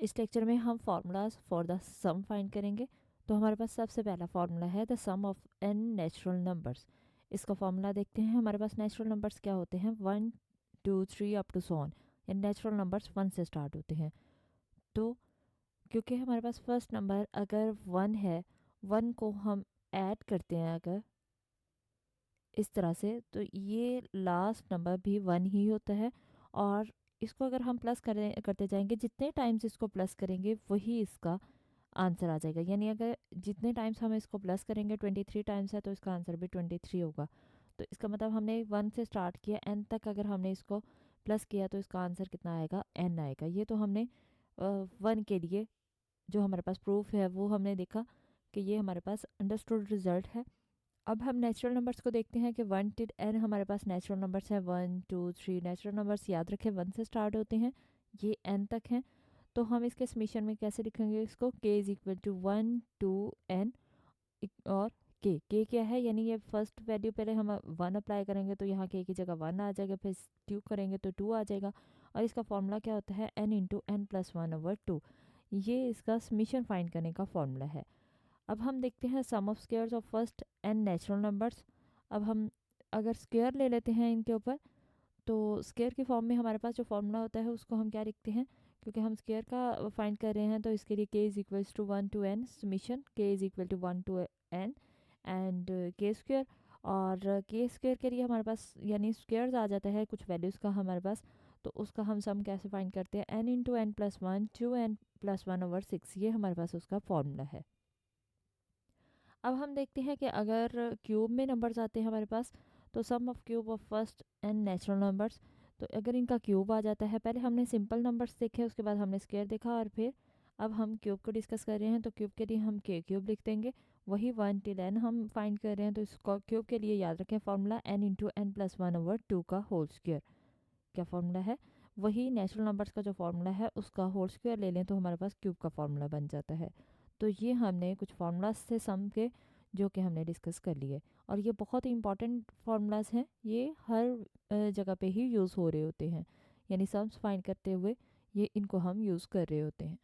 इस लेक्चर में हम formulas for the sum find करेंगे। तो हमारे पास सबसे पहला फार्मूला है the sum of n natural numbers. इसका फार्मूला देखते हैं। हमारे पास नेचुरल नंबर्स क्या होते हैं, 1 2 3 अप टू सो ऑन। यानी नेचुरल नंबर्स 1 से स्टार्ट होते हैं। तो क्योंकि हमारे पास फर्स्ट नंबर अगर 1 है, 1 को हम ऐड करते हैं अगर इस तरह से, तो ये लास्ट नंबर भी 1 ही होता है। और इसको अगर हम प्लस करते जाएंगे, जितने टाइम्स इसको प्लस करेंगे वही इसका आंसर आ जाएगा। यानी अगर जितने टाइम्स हम इसको प्लस करेंगे, 23 टाइम्स है तो इसका आंसर भी 23 होगा। तो इसका मतलब हमने 1 से स्टार्ट किया, n तक अगर हमने इसको प्लस किया तो इसका आंसर कितना आएगा, n आएगा। ये तो हमने 1 के लिए जो हमारे पास प्रूफ है वो हमने देखा कि ये हमारे पास अंडरस्टूड रिजल्ट है। अब हम नेचुरल नंबर्स को देखते हैं कि 1 टिल n हमारे पास नेचुरल नंबर्स है। 1 2 3 नेचुरल नंबर्स याद रखें 1 से स्टार्ट होते हैं, ये n तक हैं। तो हम इसके समीशन में कैसे लिखेंगे इसको, k is equal to 1 to n और k क्या है, यानी ये फर्स्ट वैल्यू पहले हम 1 अप्लाई करेंगे तो यहाँ k की जगह 1 आ जाएगा, फिर 2 करेंगे तो 2 आ जाएगा। और इसका फॉर्मूला क्या होता है, n इंटू n प्लस 1/2। ये इसका समीशन फाइंड करने का फॉर्मूला है। अब हम देखते हैं sum of squares of first n natural numbers. अब हम अगर स्क्वायर ले लेते हैं इनके ऊपर, तो स्क्वायर की फॉर्म में हमारे पास जो फॉर्मूला होता है उसको हम क्या लिखते हैं, क्योंकि हम स्क्वायर का फाइंड कर रहे हैं तो इसके लिए k is equals to 1 to n summation k is equal to 1 to n and k square. और k स्क्वायर के लिए हमारे पास यानी स्क्वायर्स आ जाता है कुछ वैल्यूज़ का हमारे पास, तो उसका हम सम कैसे फाइंड करते हैं, n into n plus 1 to n plus 1/6। ये हमारे पास उसका फॉर्मूला है। अब हम देखते हैं कि अगर क्यूब में नंबर्स आते हैं हमारे पास, तो sum of cube of first n natural numbers. तो अगर इनका क्यूब आ जाता है, पहले हमने सिंपल नंबर्स देखे, उसके बाद हमने स्क्वायर देखा, और फिर अब हम क्यूब को डिस्कस कर रहे हैं। तो क्यूब के लिए हम k क्यूब लिख देंगे, वही 1 टिल n हम फाइंड कर रहे हैं। तो इसको क्यूब के लिए याद रखें formula n into n plus 1/2 का होल स्क्वायर। क्या फॉर्मूला है, वही नेचुरल नंबर्स का जो फॉर्मूला है उसका होल स्क्वायर ले लें तो हमारे पास क्यूब का फॉर्मूला बन जाता है। तो ये हमने कुछ फार्मूलाज से सम के जो कि हमने डिस्कस कर लिए, और ये बहुत ही इंपॉर्टेंट फार्मूलाज हैं। ये हर जगह पे ही यूज़ हो रहे होते हैं, यानी सम्स फाइंड करते हुए ये इनको हम यूज़ कर रहे होते हैं।